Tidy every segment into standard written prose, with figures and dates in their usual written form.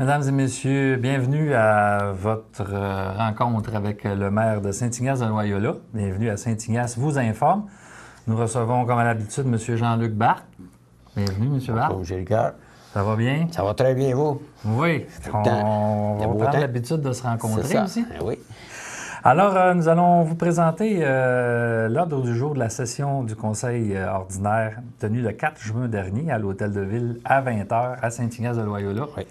mesdames et messieurs, bienvenue à votre rencontre avec le maire de Saint-Ignace de Loyola. Bienvenue à Saint-Ignace vous informe. Nous recevons, comme à l'habitude, M. Jean-Luc Barthes. Bienvenue, M. Barthes. Bonjour, Ricard. Ça va bien? Ça va très bien, vous? Oui. On va prendre l'habitude de se rencontrer aussi. Oui. Alors, nous allons vous présenter l'ordre du jour de la session du Conseil ordinaire tenue le 4 juin dernier à l'Hôtel de Ville à 20h à Saint-Ignace de Loyola. Oui.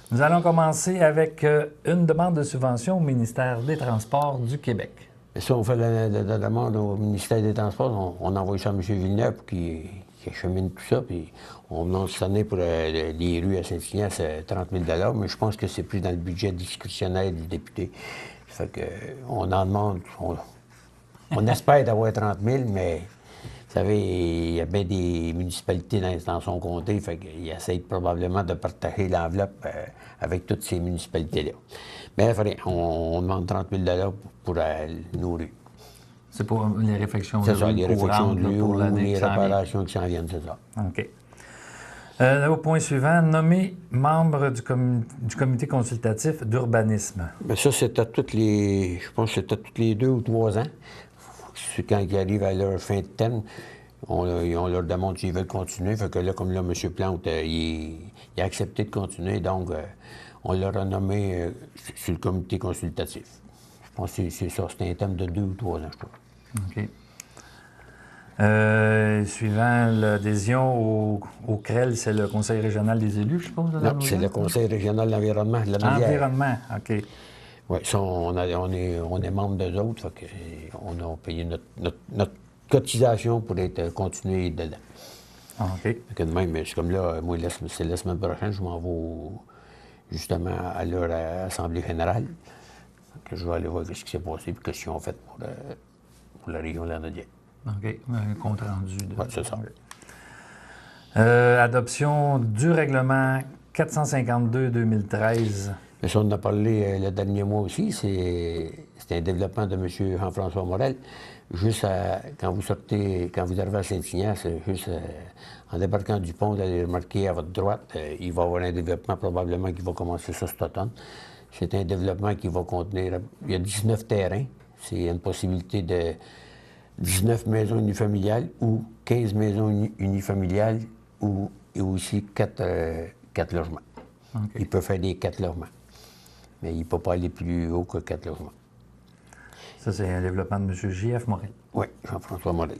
Nous allons commencer avec une demande de subvention au ministère des Transports du Québec. Et ça, on fait la demande au ministère des Transports. On envoie ça à M. Villeneuve pour qu'il achemine tout ça. Puis on demande cette année pour les rues à Saint-Ignace 30 000 $, mais je pense que c'est pris dans le budget discrétionnaire du député. Fait qu'on en demande. On espère d'avoir 30 000, mais vous savez, il y a bien des municipalités dans son comté, fait qu'il essaie probablement de partager l'enveloppe avec toutes ces municipalités-là. Mais on demande 30 000 $ pour nos rues. C'est pour les réfections de rue. C'est ça, les réfections de rue pour ou les réparations qui s'en viennent, c'est ça. OK. Au point suivant, nommer membre du comité consultatif d'urbanisme. Bien, ça, c'est à toutes les... Je pense que c'est à tous les 2 ou 3 ans. Quand ils arrivent à leur fin de terme, on leur demande s'ils veulent continuer. Fait que là, comme là, M. Plante, il a accepté de continuer, donc on leur a nommé sur le comité consultatif. Je pense que c'est ça, c'est un thème de 2 ou 3 ans, je crois. OK. Suivant l'adhésion au CREL, c'est le Conseil régional des élus, je suppose? Non, c'est le Conseil régional de l'environnement de la Naudière. Environnement, OK. Oui, ça, on est membre d'eux autres, fait qu'on a payé notre cotisation pour être continué dedans. OK. Fait que de même, c'est comme là, moi, c'est la semaine prochaine, je m'en vais justement à leur assemblée générale. Que je vais aller voir ce qui s'est passé et qu'est-ce qu'ils ont fait pour la région de la Naudière. OK. Un compte rendu. Oui, c'est ça. Adoption du règlement 452-2013. Mais ça, on en a parlé le dernier mois aussi. C'est un développement de M. Jean-François Morel. Juste quand vous arrivez à Saint-Ignace, juste en débarquant du pont, vous allez remarquer à votre droite, il va y avoir un développement probablement qui va commencer ça cet automne. C'est un développement qui va contenir... Il y a 19 terrains. C'est une possibilité de 19 maisons unifamiliales ou 15 maisons unifamiliales et aussi 4 logements. Okay. Il peut faire des 4 logements. Mais il ne peut pas aller plus haut que 4 logements. Ça, c'est un développement de M. J.F. Morel. Oui, Jean-François Morel.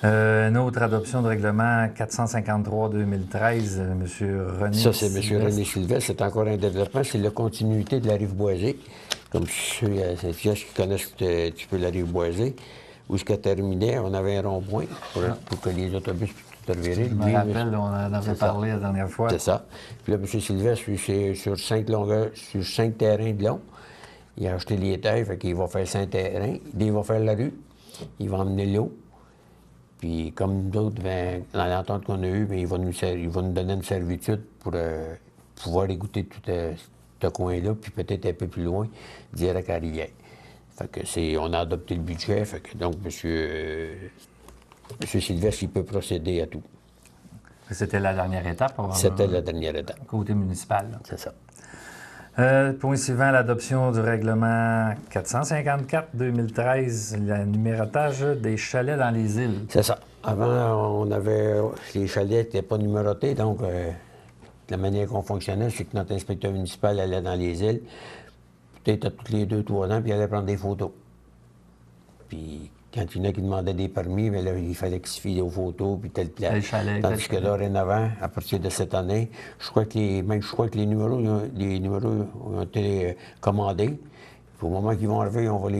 Une autre adoption de règlement 453-2013, M. René Ça, c'est M. René Sylvestre. C'est encore un développement. C'est la continuité de la rive boisée. Comme ceux à Saint-Ignace qui connaissent un petit peu la rive boisée. Où ce qu'elle terminait, on avait un rond-point pour que les autobus puissent tout revirer. Je me rappelle, on en avait parlé la dernière fois. C'est ça. Puis là, M. Sylvestre, c'est sur 5 terrains de long. Il a acheté les terres, fait qu'il va faire 5 terrains. Il va faire la rue. Il va emmener l'eau. Puis comme d'autres, dans l'entente qu'on a eue, il va nous donner une servitude pour pouvoir écouter tout ce coin-là, puis peut-être un peu plus loin, direct à Rivière. Fait que on a adopté le budget, fait que donc M. Sylvestre, il peut procéder à tout. C'était la dernière étape? C'était la dernière étape. Côté municipal. C'est ça. Point suivant, l'adoption du règlement 454-2013, le numérotage des chalets dans les îles. C'est ça. Avant, les chalets n'étaient pas numérotés, donc la manière qu'on fonctionnait, c'est que notre inspecteur municipal allait dans les îles, peut-être à tous les 2-3 ans, puis il allait prendre des photos. Puis quand il y en a qui demandaient des permis, mais là, il fallait qu'ils se fient aux photos, puis tel plat. Tandis que dorénavant, à partir de cette année, je crois que les numéros ont été commandés. Puis au moment qu'ils vont arriver, on va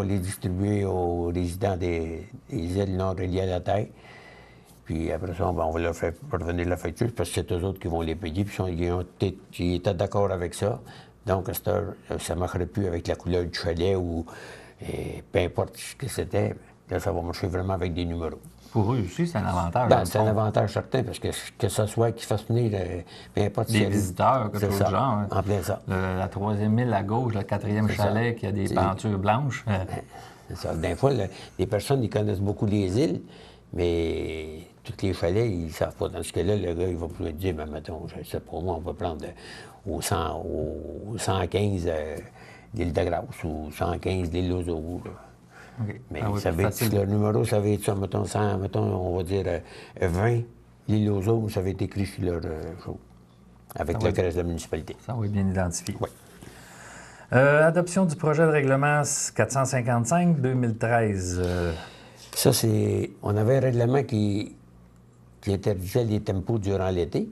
les distribuer aux résidents des îles non reliées à la terre. Puis après ça, on va leur faire parvenir la facture, parce que c'est eux autres qui vont les payer. Puis ils étaient d'accord avec ça. Donc, à cette heure, ça ne marcherait plus avec la couleur du chalet ou peu importe ce que c'était. Là, ça va marcher vraiment avec des numéros. Pour eux aussi, c'est un avantage. C'est un avantage certain, parce que ce soit qu'ils fassent venir, peu importe des visiteurs, quelque chose du genre. Hein. En plein ça. La 3e île à gauche, le 4e chalet qui a des pentures blanches. C'est ça. Des fois, les personnes, ils connaissent beaucoup les îles, mais tous les chalets, ils ne savent pas. Dans ce cas-là, le gars, il va pouvoir dire, ben, mettons, je sais pas, moi, on va prendre au 115 l'île de Grâce ou 115 l'île aux Eaux. OK. Mais Ah oui, ça plus va être, facile. le numéro, ça va être ça, mettons, 100, mettons, on va dire 20 l'île aux Eaux, ça va être écrit sur leur chose, avec Ah le oui. crest de la municipalité. Ça va être bien identifié. Oui. Adoption du projet de règlement 455-2013. Ça, c'est. On avait un règlement qui interdisait les tempos durant l'été.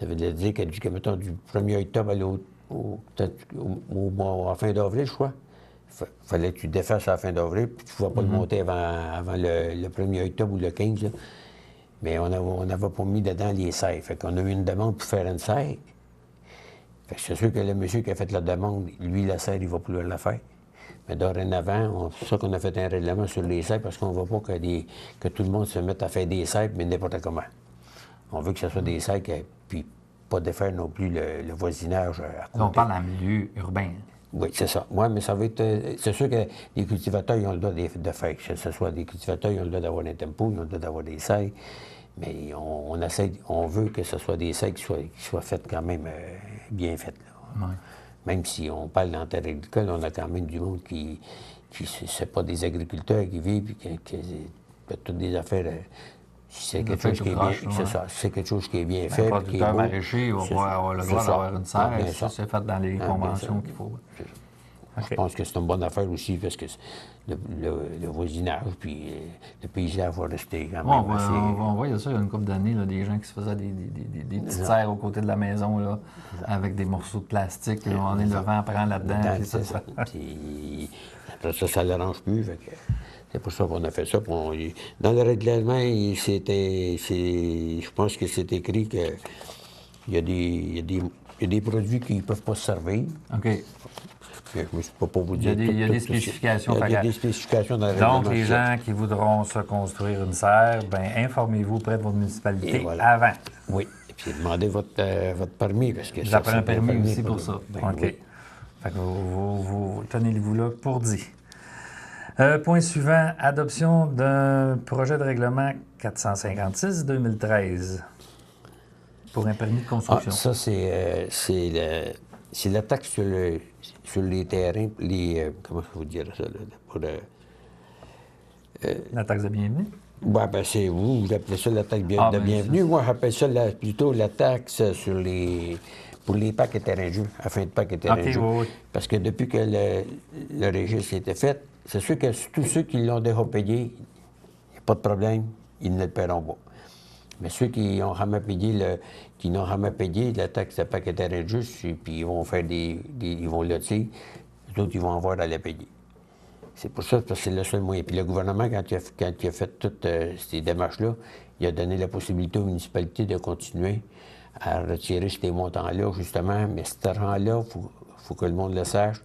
Ça veut dire que mettons, du 1er octobre à la fin d'avril, je crois. Il fallait que tu défasses à la fin d'avril, puis tu ne pouvais pas le monter avant le 1er octobre ou le 15. Là. Mais on n'avait pas mis dedans les serres. Fait qu'on a eu une demande pour faire une serre. Fait que c'est sûr que le monsieur qui a fait la demande, lui, la serre, il va pouvoir la faire. Mais dorénavant, c'est ça qu'on a fait un règlement sur les serres parce qu'on ne veut pas que tout le monde se mette à faire des serres, mais n'importe comment. On veut que ce soit des serres, puis pas défaire non plus le voisinage à côté. Là, on parle en milieu urbain. Oui, c'est ça. Oui, mais ça va être. C'est sûr que les cultivateurs, ils ont le droit de faire. Que ce soit des cultivateurs, ils ont le droit d'avoir un tempo, ils ont le droit d'avoir des serres. Mais on veut que ce soit des serres qui soient faites quand même bien faites. Là. Ouais. Même si on parle dans terre agricole, on a quand même du monde qui c'est pas des agriculteurs qui vivent, puis qui toutes des affaires. C'est quelque chose qui est bien, c'est ça. C'est quelque chose qui est bien fait. Le producteur maraîcher va c'est avoir le droit d'avoir une serre. ça. C'est fait dans les conventions qu'il faut. Je pense que c'est une bonne affaire aussi parce que le voisinage puis le paysage va rester quand même assez... On voit ça il y a une couple d'années, là, des gens qui se faisaient des petites serres aux côtés de la maison là, avec des morceaux de plastique. On est le vent prend là-dedans. Puis ça. Puis après ça ne l'arrange plus. Fait que c'est pour ça qu'on a fait ça. Dans le règlement, je pense que c'est écrit qu'il y a des produits qui ne peuvent pas se servir. OK. Je ne peux pas vous dire. Il y a des spécifications. Il y a des spécifications dans le règlement. Donc, les gens qui voudront se construire une serre, bien, informez-vous auprès de votre municipalité avant. Oui. Et puis, demandez votre permis. Parce que ça prend un permis aussi pour ça. Ben, OK. oui. Fait que vous tenez-vous là pour dit. Point suivant, adoption d'un projet de règlement 456-2013 pour un permis de construction. Ça, c'est la taxe sur les terrains, comment je vous dire ça, là, pour la taxe de bienvenue? Oui, bien, vous appelez ça la taxe de bienvenue. Moi, j'appelle ça plutôt la taxe pour les parcs et terrains de jeu, afin de parcs et terrains de jeu. Oui. Parce que depuis que le registre a été fait, c'est sûr que tous ceux qui l'ont déjà payé, il n'y a pas de problème, ils ne le paieront pas. Mais ceux qui n'ont jamais payé la taxe de parcs et terrains de jeu, puis ils vont faire ils vont lotir, les autres, ils vont avoir à la payer. C'est pour ça, parce que c'est le seul moyen. Puis le gouvernement, quand il a fait toutes ces démarches-là, il a donné la possibilité aux municipalités de continuer à retirer ces montants-là, justement. Mais cet argent-là, il faut que le monde le sache.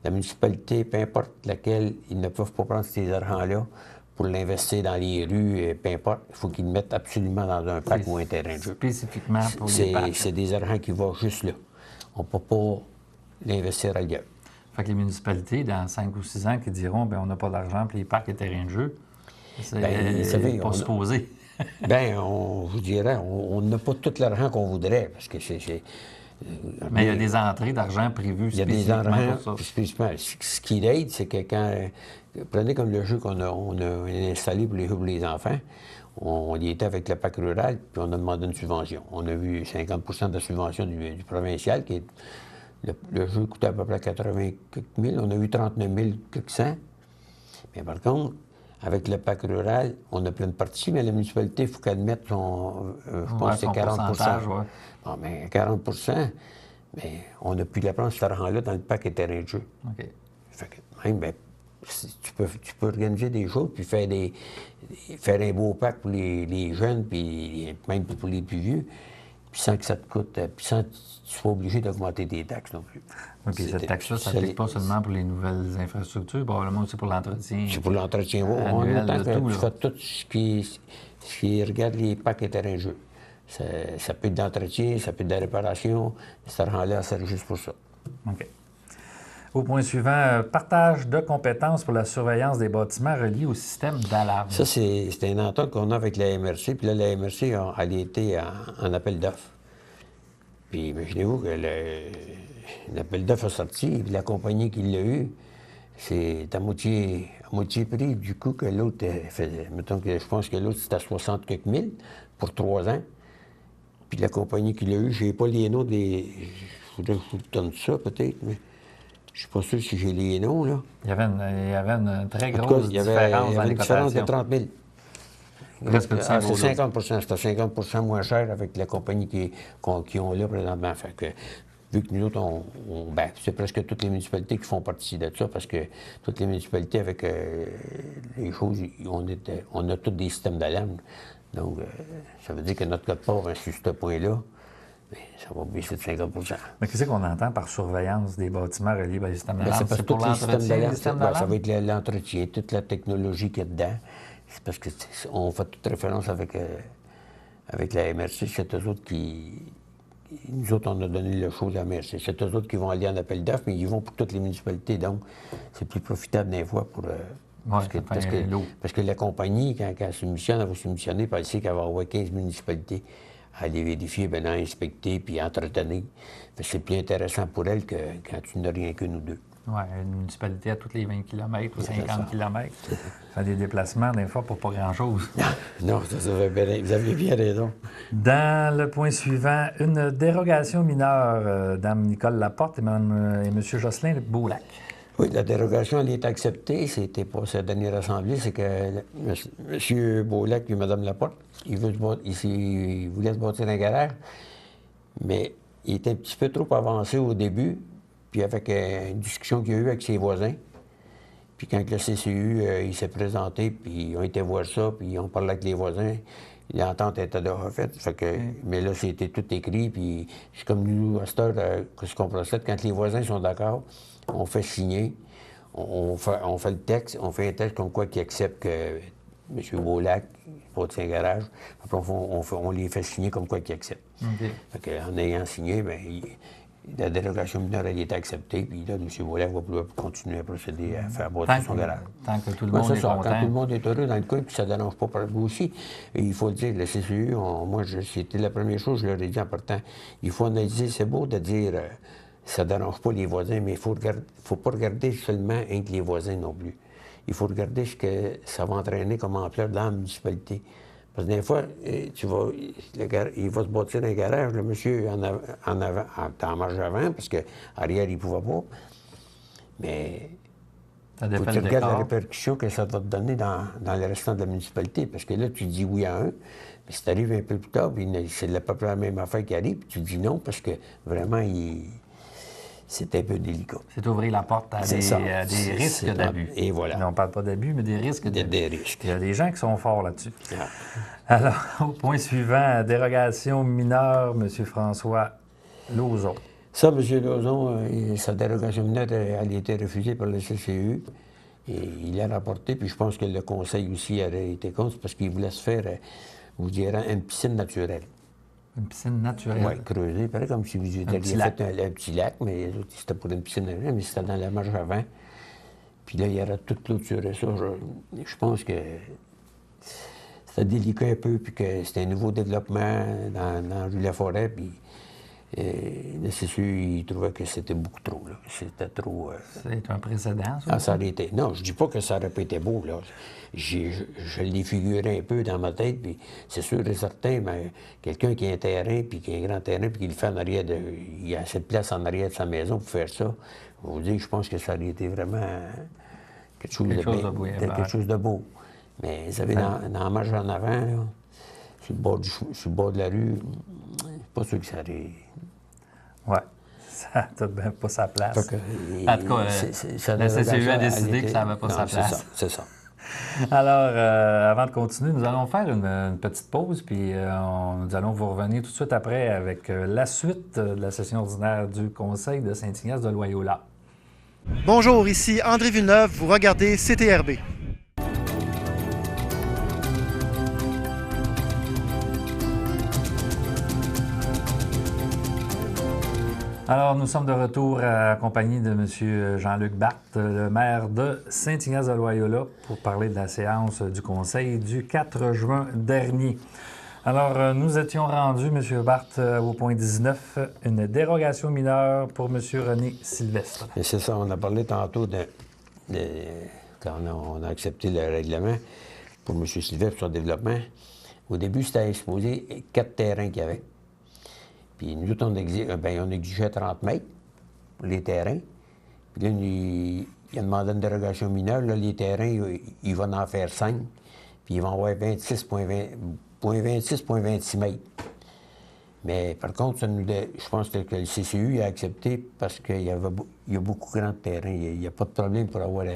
La municipalité, peu importe laquelle, ils ne peuvent pas prendre ces argents-là pour l'investir dans les rues, peu importe. Il faut qu'ils le mettent absolument dans un parc ou un terrain de jeu. Spécifiquement pour les parcs. C'est des argents qui vont juste là. On ne peut pas l'investir ailleurs. Fait que les municipalités, dans 5 ou 6 ans, qui diront bien, on n'a pas d'argent pour les parcs et terrains de jeu, c'est pas supposé. Bien, je vous dirais, on n'a pas tout l'argent qu'on voudrait, parce que mais il y a des entrées d'argent prévues spécifiquement pour ça. Spécifiquement. Ce qui aide, c'est que prenez comme le jeu qu'on a installé pour les enfants, on y était avec le parc rural, puis on a demandé une subvention. On a eu 50 de la subvention du provincial, qui est... Le jeu coûtait à peu près 80 000. On a eu 39 100. Mais par contre, avec le parc rural, on a plein de parties, mais la municipalité, il faut qu'elle mette son... je pense que c'est 40 ouais. Bon, mais 40 mais on a pu la prendre, cet argent-là, dans le parc et terrain de jeu. OK. Fait que même, tu peux organiser des choses, puis faire un beau parc pour les jeunes, puis même pour les plus vieux, puis sans que ça te coûte, puis sans que tu sois obligé d'augmenter des taxes non plus. Oui, puis cette taxe-là, ça s'applique pas seulement pour les nouvelles infrastructures, probablement aussi pour l'entretien. C'est pour l'entretien, oui. On entend que tu fais tout ce qui regarde les parcs et terrains de jeu. Ça peut être d'entretien, ça peut être de la réparation. Cet argent-là sert juste pour ça. OK. Au point suivant, partage de compétences pour la surveillance des bâtiments reliés au système d'alarme. Ça, c'est une entente qu'on a avec la MRC. Puis là, la MRC, elle était en appel d'offres. Puis imaginez-vous que l'appel d'offres a sorti, puis la compagnie qui l'a eu, c'est à moitié prix du coup que l'autre faisait. Mettons que je pense que l'autre, c'était à 60 quelques mille pour 3 ans. Puis la compagnie qui l'a eu, j'ai pas les noms des... Je voudrais que je vous donne ça, peut-être, mais je suis pas sûr si j'ai les noms, là. Il y avait une très En tout grosse cas, il y différence avait dans les une différence de cotations. 30 000. Presque du C'est symbole. 50 c'était 50 moins cher avec la compagnie qui ont là présentement. Fait que, vu que nous autres, ben, c'est presque toutes les municipalités qui font partie de ça, parce que toutes les municipalités, avec les choses, on a tous des systèmes d'alarme. Donc, ça veut dire que notre code part sur ce point-là, bien, ça va baisser de 50 Mais qu'est-ce qu'on entend par surveillance des bâtiments reliés au système Bien, d'alarme? c'est parce que pour tous les systèmes l'entretien des d'alarme, systèmes ben, ça d'alarme? va être l'entretien, toute la technologie qu'il y a dedans. C'est parce que on fait toute référence avec la MRC, c'est eux autres qui... Nous autres, on a donné le chose à la MRC. C'est eux autres qui vont aller en appel d'offres, mais ils vont pour toutes les municipalités. Donc, c'est plus profitable d'un fois pour... parce que la compagnie, quand elle soumissionne, elle va soumissionner, puis elle sait qu'elle va avoir 15 municipalités à aller vérifier, bien, inspecter, puis entretenir. C'est plus intéressant pour elle que quand tu n'as rien que nous deux. Oui, une municipalité à tous les 20 km ou 50 km. Fait des déplacements, des fois, pour pas grand-chose. Non, vous avez bien raison. Dans le point suivant, une dérogation mineure, Dame Nicole Laporte et M. Jocelyn Beaulac. Oui, la dérogation, elle est acceptée. C'était pas sa dernière assemblée. C'est que M. Beaulac et Mme Laporte, ils voulaient se bâtir un garage, mais il était un petit peu trop avancé au début. Puis avec une discussion qu'il y a eu avec ses voisins, puis quand le CCU, il s'est présenté, puis ils ont été voir ça, puis ils ont parlé avec les voisins, l'entente était déjà faite. Mais là, c'était tout écrit, puis c'est comme nous, à cette heure, ce qu'on procède, quand les voisins sont d'accord, on fait signer, on fait le texte, on fait un texte comme quoi qui accepte que M. Beaulac bâtit un garage, après on les fait signer comme quoi qui accepte. Okay. En ayant signé, bien, la dérogation mineure, elle est acceptée, puis là, M. Beaulac va pouvoir continuer à procéder à faire bâtir son garage. Tant que tout le monde est content. Quand tout le monde est heureux dans le coin, puis ça ne dérange pas par vous aussi. Et il faut le dire, le CCU, c'était la première chose, je leur ai dit en partant, il faut analyser, c'est beau de dire ça ne dérange pas les voisins, mais il ne faut pas regarder seulement entre les voisins non plus. Il faut regarder ce que ça va entraîner comme ampleur dans la municipalité. Parce que des fois, il va se bâtir un garage, le monsieur en marge avant, parce qu'arrière, il ne pouvait pas. Mais il faut que tu regardes la répercussion que ça va te donner dans le restant de la municipalité. Parce que là, tu dis oui à un, mais si tu arrives un peu plus tard, puis c'est à peu près la même affaire qui arrive, puis tu dis non, parce que vraiment, c'est un peu délicat. C'est ouvrir la porte à des risques d'abus. Et voilà. Mais on ne parle pas d'abus, mais des risques d'abus. Des risques. Il y a des gens qui sont forts là-dessus. Ah. Alors, au point suivant, dérogation mineure, M. François Lauzon. Ça, M. Lauzon, sa dérogation mineure, elle a été refusée par le CCU. Et il l'a rapporté, puis je pense que le conseil aussi aurait été contre, parce qu'il voulait se faire, je dirais, une piscine naturelle. Une piscine naturelle? Oui, creusée, pareil comme si vous aviez fait un petit lac, mais c'était pour une piscine naturelle, mais c'était dans la marge avant. Puis là, il y aurait tout clôturé ça. Je pense que c'était délicat un peu, puis que c'était un nouveau développement dans rue La Forêt, puis le CCU, il trouvait que c'était beaucoup trop, là. C'était trop... C'est un précédent, ça? Ah, ça aurait été... Non, je dis pas que ça aurait pas été beau, là. Je l'ai figuré un peu dans ma tête, puis c'est sûr et certain, mais quelqu'un qui a un terrain, puis qui a un grand terrain, puis qui le fait en arrière de... Il a assez de place en arrière de sa maison pour faire ça. Je vous dire, je pense que ça aurait été vraiment quelque chose de beau. Mais vous savez, dans la marge en avant, là, sur le bord de la rue, c'est pas sûr que ça aurait... Oui, ça n'a tout de même pas sa place. En tout cas, la CCU a décidé que ça n'avait pas sa place. C'est ça. Alors, avant de continuer, nous allons faire une petite pause, puis nous allons vous revenir tout de suite après avec la suite de la session ordinaire du Conseil de Saint-Ignace de Loyola. Bonjour, ici André Villeneuve, vous regardez CTRB. Alors, nous sommes de retour accompagnés de M. Jean-Luc Barthes, le maire de Saint-Ignace-de-Loyola, pour parler de la séance du Conseil du 4 juin dernier. Alors, nous étions rendus, M. Barthes, au point 19, une dérogation mineure pour M. René Sylvestre. Et c'est ça, on a parlé tantôt quand on a accepté le règlement pour M. Sylvestre sur le développement. Au début, c'était exposé 4 terrains qu'il y avait. Puis nous autres, on exigeait 30 mètres pour les terrains. Puis là, il a demandé une dérogation mineure. Là, les terrains, ils vont en faire 5. Puis ils vont avoir 26,26 mètres. Mais par contre, je pense que le CCU a accepté parce qu'il y a beaucoup de grands terrains. Il n'y a pas de problème pour avoir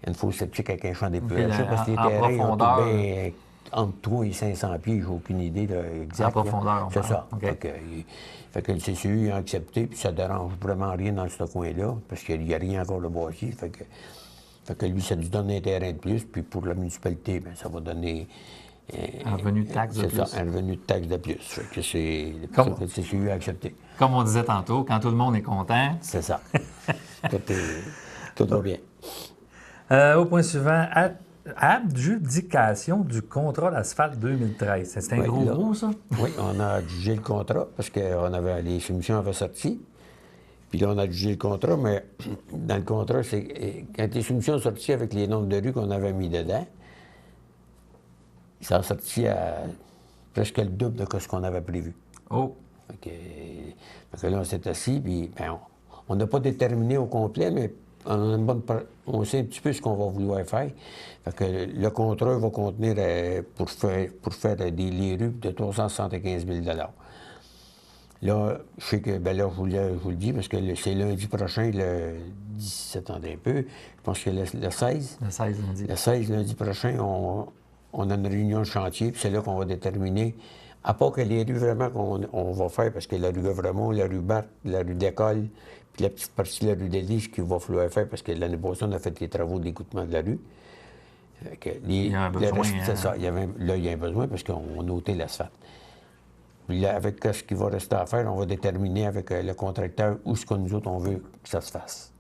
une fosse septique avec un champ d'épuration. Parce que les terrains, ils ont tout bien entre 3 et 500 pieds, j'ai aucune idée exacte. En profondeur, c'est ça. Okay. Fait que le CCU a accepté, puis ça ne dérange vraiment rien dans ce coin-là, parce qu'il n'y a rien encore de boisier. Fait que lui, ça lui donne un terrain de plus, puis pour la municipalité, bien, ça va donner... un revenu de taxe de plus. C'est ça, un revenu de taxe de plus. Fait que c'est pour ça que le CCU a accepté. Comme on disait tantôt, quand tout le monde est content... C'est ça. Tout va bien. Au point suivant, adjudication du contrat d'asphalte 2013. C'est un gros mot, ça? Oui, on a adjugé le contrat parce que les soumissions avaient sorti. Puis là, on a adjugé le contrat, mais dans le contrat, c'est quand les soumissions sont sorties avec les nombres de rues qu'on avait mis dedans, ça a sorti à presque le double de ce qu'on avait prévu. Oh! Fait que là, on s'est assis, puis on n'a pas déterminé au complet, mais on sait un petit peu ce qu'on va vouloir faire. Fait que le contrat va contenir, pour faire les rues, de 375 000 $. Là, je sais que, là, je vous le dis, parce que c'est lundi prochain, le 17, attendez un peu, je pense que le 16. Le 16 lundi. Le 16, lundi prochain, on a une réunion de chantier, puis c'est là qu'on va déterminer, à part que les rues vraiment qu'on va faire, parce que la rue Gavremont, la rue Barthes, la rue d'École, puis la petite partie de la rue d'Élise qu'il va falloir faire, parce que l'année passée, on a fait les travaux d'égouttement de la rue. Il y a un besoin. C'est ça. Là, il y a un besoin parce qu'on a ôté l'asphalte. Puis là, avec ce qu'il va rester à faire, on va déterminer avec le contracteur où ce que nous autres, on veut que ça se fasse.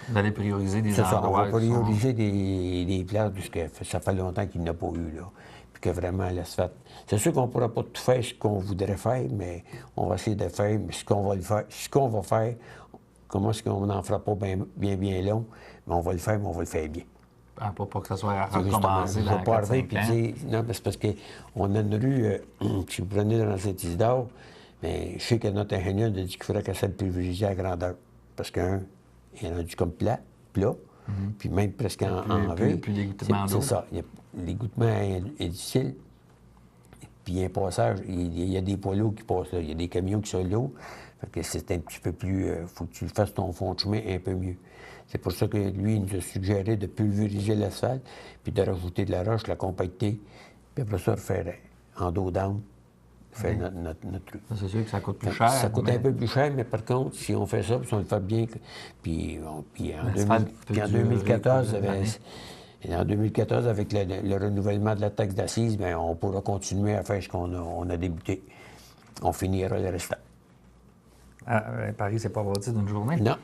Vous allez prioriser des endroits. C'est ça, on va prioriser des places puisque ça fait longtemps qu'il n'y en a pas eu, là. Puis que vraiment, l'asphalte... C'est sûr qu'on ne pourra pas tout faire ce qu'on voudrait faire, mais on va essayer de faire ce qu'on va faire. Comment est-ce qu'on n'en fera pas bien long, mais on va le faire, mais on va le faire bien. Ah, pas que ça soit à recommencer dans 4-5 ans. Non, c'est parce qu'on a une rue, si vous prenez dans Saint-Isidore, mais je sais que notre ingénieur a dit qu'il faudrait qu'elle soit privilégiée à grandeur. Parce qu'un, il est rendu comme plat, puis même presque en V. Plus d'égouttement d'eau. C'est ça. L'égouttement est difficile. Puis il y a un passage, il y a des poids lourds qui passent là, il y a des camions qui sont là. Fait que c'est un petit peu plus... Il faut que tu fasses ton fond de chemin un peu mieux. C'est pour ça que lui, il nous a suggéré de pulvériser l'asphalte, puis de rajouter de la roche, la compacter, puis après ça, refaire en dos d'âme, faire notre rue. C'est sûr que ça coûte plus cher. Ça coûte un peu plus cher, mais par contre, si on fait ça, puis si on le fait bien, puis en 2014, avec le renouvellement de la taxe d'assises, bien, on pourra continuer à faire ce qu'on a débuté. On finira le restant. Paris, c'est pas bâti d'une journée. Non.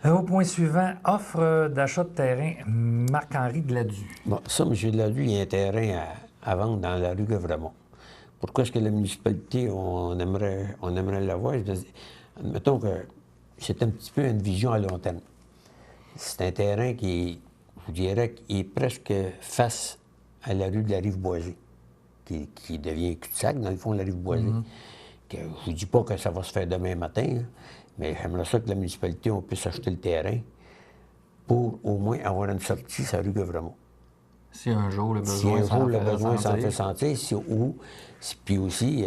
Au point suivant, offre d'achat de terrain Marc-Henri Gladu. Bon, ça, M. Gladu, il y a un terrain à vendre dans la rue Gavremont. Pourquoi est-ce que la municipalité, on aimerait l'avoir? Admettons que c'est un petit peu une vision à long terme. C'est un terrain qui, je vous dirais, qui est presque face à la rue de la Rive-Boisée, qui devient cul-de-sac, dans le fond, de la Rive-Boisée. Je ne vous dis pas que ça va se faire demain matin, hein, mais j'aimerais ça que la municipalité, on puisse acheter le terrain pour au moins avoir une sortie sur la rue Gavremont. Si un jour le besoin s'en fait sentir, puis aussi,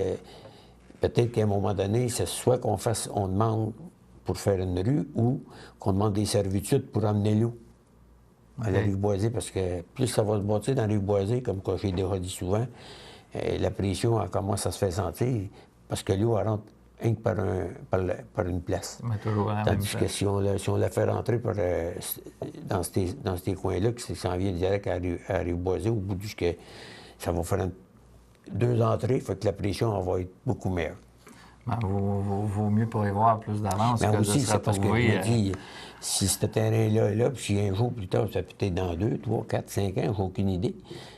peut-être qu'à un moment donné, c'est soit on demande pour faire une rue ou qu'on demande des servitudes pour amener l'eau à la rue Boisée, parce que plus ça va se bâtir dans la rue Boisée, comme j'ai déjà dit souvent, la pression elle commence à se faire sentir, parce que l'eau rentre rien que par une place. Mais toujours à la Tandis même que place. si on la fait rentrer dans ces coins-là, que ça en vient direct à la rue Boisée, au bout ça va faire 2 entrées, fait que la pression va être beaucoup meilleure. Ben, vaut mieux prévoir plus d'avance Mais que aussi, de se c'est parce que je retrouver... me dis, si ce terrain-là est là, puis si un jour plus tard, ça peut être dans 2, 3, 4, 5 ans, j'ai aucune idée.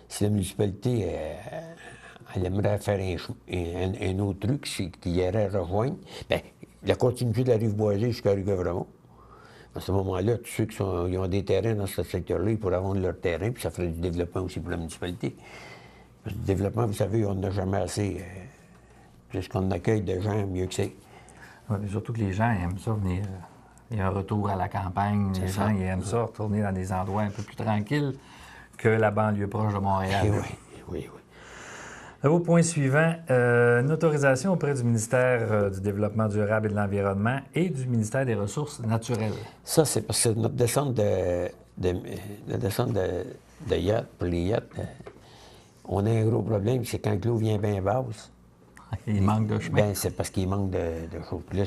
Si la municipalité, elle aimerait faire un autre truc, c'est qu'il irait rejoindre, bien, la continuité de la rive boisée jusqu'à Rive-Gavramont. À ce moment-là, tous ceux qui ont des terrains dans ce secteur-là, ils pourraient vendre leur terrain, puis ça ferait du développement aussi pour la municipalité. Parce que le développement, vous savez, on n'a jamais assez. Plus qu'on accueille de gens, mieux que c'est. Ouais, mais surtout que les gens aiment ça, venir. Il y a un retour à la campagne. Les gens ils aiment ça, retourner dans des endroits un peu plus tranquilles que la banlieue proche de Montréal. Oui. Au point suivant, une autorisation auprès du ministère du Développement durable et de l'Environnement et du ministère des Ressources naturelles. Ça, c'est parce que notre descente de yacht, pour les yachts, on a un gros problème, c'est quand l'eau vient bien basse. Il manque de chemin. Ben, c'est parce qu'il manque de choses. Puis là,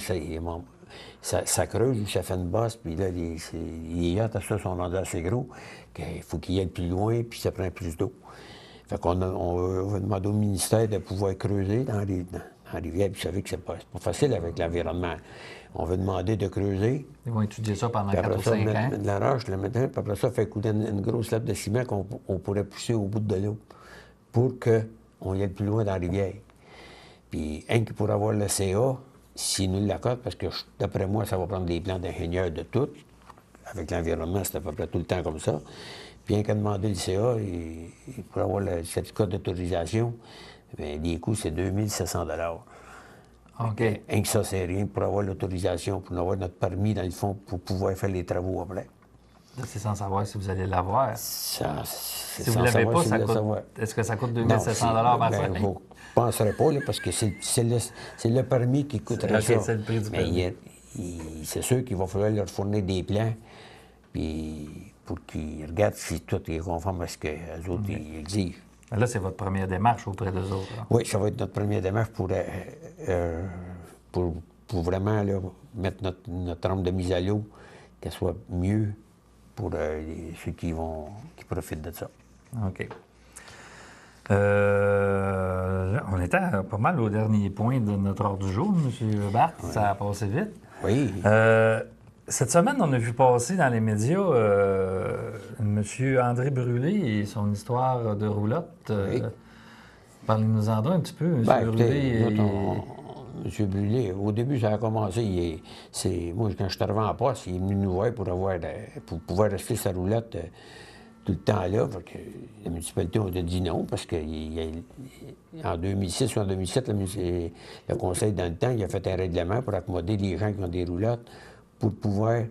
ça creuse ou ça fait une bosse, puis là, les yachts, ça, sont rendus assez gros, qu'il faut qu'ils aillent plus loin, puis ça prend plus d'eau. Fait qu'on va demander au ministère de pouvoir creuser dans la rivière, puis vous savez que c'est pas facile avec l'environnement. On va demander de creuser. Ils vont étudier ça pendant Puis 4 après ou ça, 5 ans. mettre de la roche le matin, puis après ça, faire couler une grosse latte de ciment qu'on pourrait pousser au bout de l'eau pour qu'on y aille plus loin dans la rivière. Puis, pour avoir le CA, s'il nous l'accorde, parce que d'après moi, ça va prendre des plans d'ingénieurs de tout. Avec l'environnement, c'est à peu près tout le temps comme ça. Puis, rien qu'à demander le CA, et pour avoir le certificat d'autorisation, bien, les coûts, c'est 2700 $. OK. Rien que ça, c'est rien pour avoir l'autorisation, pour avoir notre permis, dans le fond, pour pouvoir faire les travaux après. Là, c'est sans savoir si vous allez l'avoir. Ça, c'est Si vous sans ne l'avez savoir pas, si ça vous le coûte... savoir. Est-ce que ça coûte Non, 2700 $ par ben, fin? je ne penserais pas, là, parce que c'est le permis qui coûterait ça. C'est le prix du permis. Mais c'est sûr qu'il va falloir leur fournir des plans, puis pour qu'ils regardent si tout est conforme à ce que les autres ils exigent. Mais là, c'est votre première démarche auprès d'eux autres. Là. Oui, ça va être notre première démarche pour vraiment là, mettre notre rampe de mise à l'eau, qu'elle soit mieux pour ceux qui profitent de ça. OK. On était pas mal au dernier point de notre ordre du jour, M. Barthes. Oui. Ça a passé vite. Oui. Cette semaine, on a vu passer dans les médias M. André Brûlé et son histoire de roulotte. Oui. Parlez-nous-en un petit peu, M. Brûlé. Brûlé. M. Brûlé, au début, ça a commencé. Moi, quand je suis arrivé en poste, il est venu nous voir pour pouvoir rester sa roulotte tout le temps là. Que la municipalité, on a dit non, parce qu'en 2006 ou en 2007, le conseil, dans le temps, il a fait un règlement pour accommoder les gens qui ont des roulottes pour pouvoir,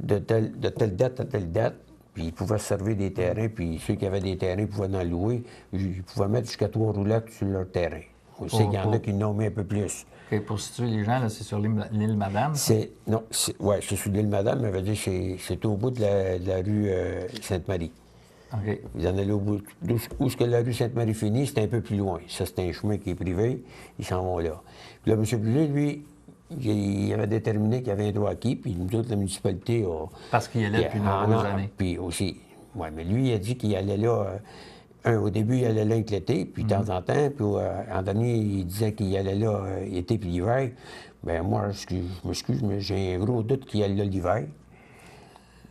de telle date à telle date, puis ils pouvaient se servir des terrains, puis ceux qui avaient des terrains pouvaient en louer, ils pouvaient mettre jusqu'à 3 roulottes sur leur terrain. On sait qu'il y en a qui n'ont mis un peu plus. Okay, pour situer les gens, c'est sur l'île Madame? Non, c'est sur l'île Madame, mais veut dire c'est au bout de la rue Sainte-Marie. OK. Vous en allez au bout. Où est-ce que la rue Sainte-Marie finit, c'est un peu plus loin. Ça, c'est un chemin qui est privé. Ils s'en vont là. Puis là, M. Brûlé, lui, il avait déterminé qu'il y avait un droit acquis, puis nous autres, la municipalité a... Parce qu'il allait depuis de nombreuses années. Puis aussi, oui, mais lui, il a dit qu'il allait là... au début, il allait là avec l'été, puis de temps en temps, puis en dernier, il disait qu'il allait là été puis l'hiver. Bien, moi, je m'excuse, mais j'ai un gros doute qu'il allait là l'hiver.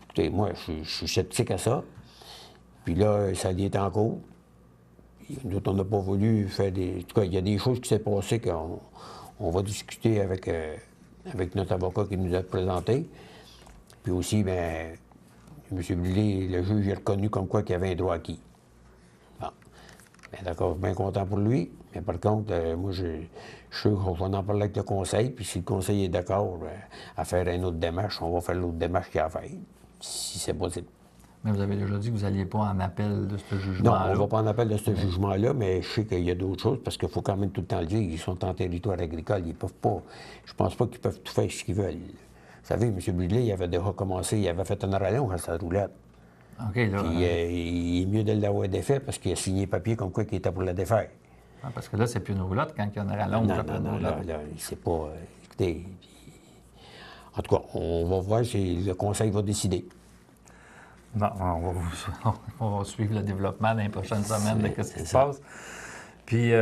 Écoutez, moi, je suis sceptique à ça. Puis là, ça y est en cours. Nous autres, on n'a pas voulu faire des... En tout cas, il y a des choses qui s'est passées qu'on va discuter avec notre avocat qui nous a présenté. Puis aussi, bien, M. Brûlé, le juge, a reconnu comme quoi qu'il y avait un droit acquis. Bon. Bien d'accord, bien content pour lui. Mais par contre, moi, je suis sûr qu'on va en parler avec le conseil. Puis si le conseil est d'accord à faire une autre démarche, on va faire l'autre démarche qu'il y a à faire, si c'est possible. Mais vous avez déjà dit que vous n'alliez pas en appel de ce jugement-là. Non, on ne va pas en appel de ce jugement-là, mais je sais qu'il y a d'autres choses, parce qu'il faut quand même tout le temps le dire, ils sont en territoire agricole, ils peuvent pas... Je pense pas qu'ils peuvent tout faire ce qu'ils veulent. Vous savez, M. Brûlé, il avait déjà commencé, il avait fait un rallonge à sa roulette. OK, là... Puis il est mieux de l'avoir défait, parce qu'il a signé papier comme quoi qu'il était pour la défaire. Ah, parce que là, c'est plus une roulotte quand il y a un rallonge. Non, là, c'est pas... écoutez, en tout cas, on va voir si le conseil va décider. Non, on va suivre le développement dans les prochaines semaines de ce qui se passe. Puis,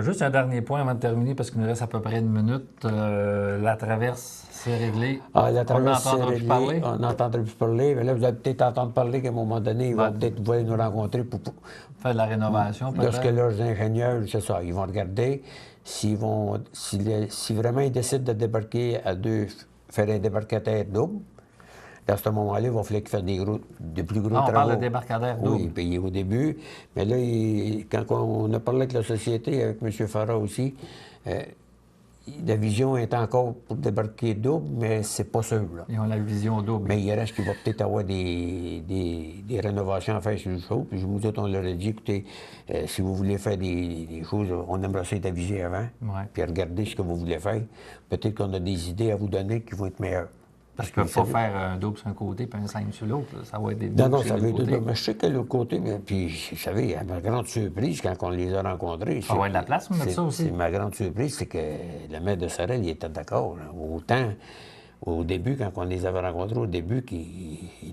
juste un dernier point avant de terminer, parce qu'il nous reste à peu près une minute. La traverse, c'est réglé. Ah, la traverse, on n'entendra plus parler. On n'entendra plus parler. Mais là, vous allez peut-être entendre parler qu'à un moment donné, ils vont peut-être vouloir nous rencontrer pour faire de la rénovation, peut-être. Lorsque leurs ingénieurs, c'est ça, ils vont regarder si vraiment ils décident de débarquer faire un débarcadère double. À ce moment-là, il va falloir qu'ils fassent de plus gros travaux. On parle de débarcadère double. Oui, payé au début. Mais là, quand on a parlé avec la société, avec M. Farah aussi, la vision est encore pour débarquer double, mais c'est pas sûr. Là. Ils ont la vision double. Mais il reste qu'il va peut-être avoir des rénovations à faire sur le show. Puis nous autres, on leur a dit, écoutez, si vous voulez faire des choses, on aimerait ça être avisé avant. Ouais. Puis regardez ce que vous voulez faire. Peut-être qu'on a des idées à vous donner qui vont être meilleures. Parce qu'ils ne peuvent pas faire un double sur un côté et un simple sur l'autre. Ça va être des doubles. Non, ça va être double. Mais je sais que l'autre côté, puis vous savez, à ma grande surprise, quand on les a rencontrés. Ça va être de la place, mais ça aussi. Ma grande surprise, c'est que le maire de Sorel, il était d'accord. Autant, au début, quand on les avait rencontrés, au début,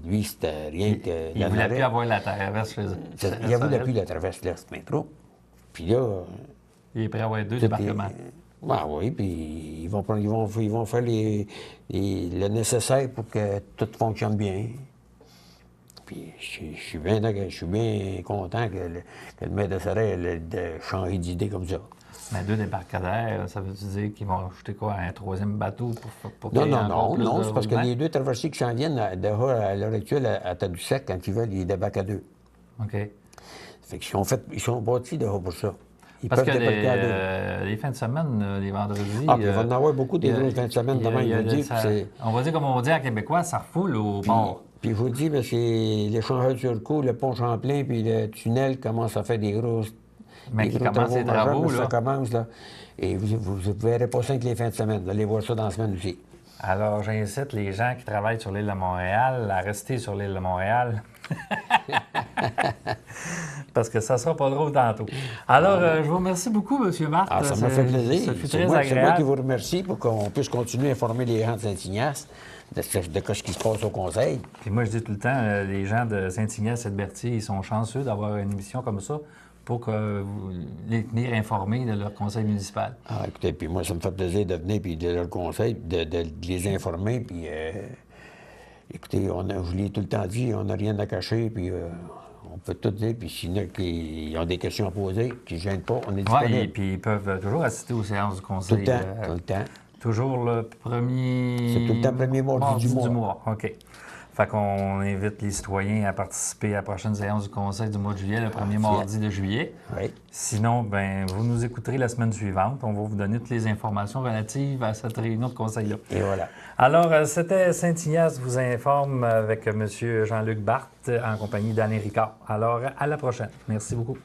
lui, c'était rien que. Il ne voulait plus avoir la traverse chez eux. Il ne voulait plus la traverse l'Est métro. Puis là. Il est prêt à avoir 2 débarquements. Ah oui, puis ils vont faire le nécessaire pour que tout fonctionne bien. Puis je suis bien content que le maire de Sorel ait changé d'idée comme ça. Mais 2 débarcadères, ça veut dire qu'ils vont ajouter quoi, un 3e bateau pour Non, c'est parce que les 2 traversiers qui s'en viennent à l'heure actuelle à Tadoussac, quand ils veulent, ils débarquent à 2. OK. Fait qu'ils sont bâtis dehors pour ça. Parce que les fins de semaine, les vendredis... Ah, puis il va en avoir beaucoup des grosses fins de semaine demain, il vous dit. On va dire, comme on dit en québécois, ça refoule au port. Puis je vous dis, c'est l'échangeur sur le coup, le pont Champlain, puis le tunnel commence à faire des grosses... Mais qui commence les travaux, là. Ça commence, là. Et vous ne verrez pas ça que les fins de semaine. Vous allez voir ça dans la semaine aussi. Alors, j'incite les gens qui travaillent sur l'île de Montréal à rester sur l'île de Montréal. Parce que ça ne sera pas drôle tantôt. Alors, je vous remercie beaucoup, M. Marthe. Ah, ça m'a fait plaisir. Ça fut très agréable. C'est moi qui vous remercie pour qu'on puisse continuer à informer les gens de Saint-Ignace de ce qui se passe au Conseil. Puis moi, je dis tout le temps, les gens de Saint-Ignace et de Berthier, ils sont chanceux d'avoir une émission comme ça pour les tenir informés de leur conseil municipal. Ah, écoutez, puis moi, ça me fait plaisir de venir puis de leur conseil, de les informer, puis... Écoutez, je vous l'ai tout le temps dit, on n'a rien à cacher, puis on peut tout dire, puis s'il y en a qui ont des questions à poser, qui ne gênent pas, on est disponible. Oui, et puis ils peuvent toujours assister aux séances du conseil. Tout le temps. Toujours le premier... C'est tout le temps le premier mardi du mois. OK. Fait qu'on invite les citoyens à participer à la prochaine séance du conseil du mois de juillet, le premier mardi de juillet. Oui. Sinon, ben, vous nous écouterez la semaine suivante. On va vous donner toutes les informations relatives à cette réunion de conseil-là. Et voilà. Alors, c'était Saint-Ignace vous informe avec M. Jean-Luc Barthe en compagnie d'Alain Ricard. Alors, à la prochaine. Merci beaucoup.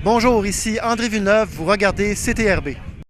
Bonjour, ici André Villeneuve, vous regardez CTRB.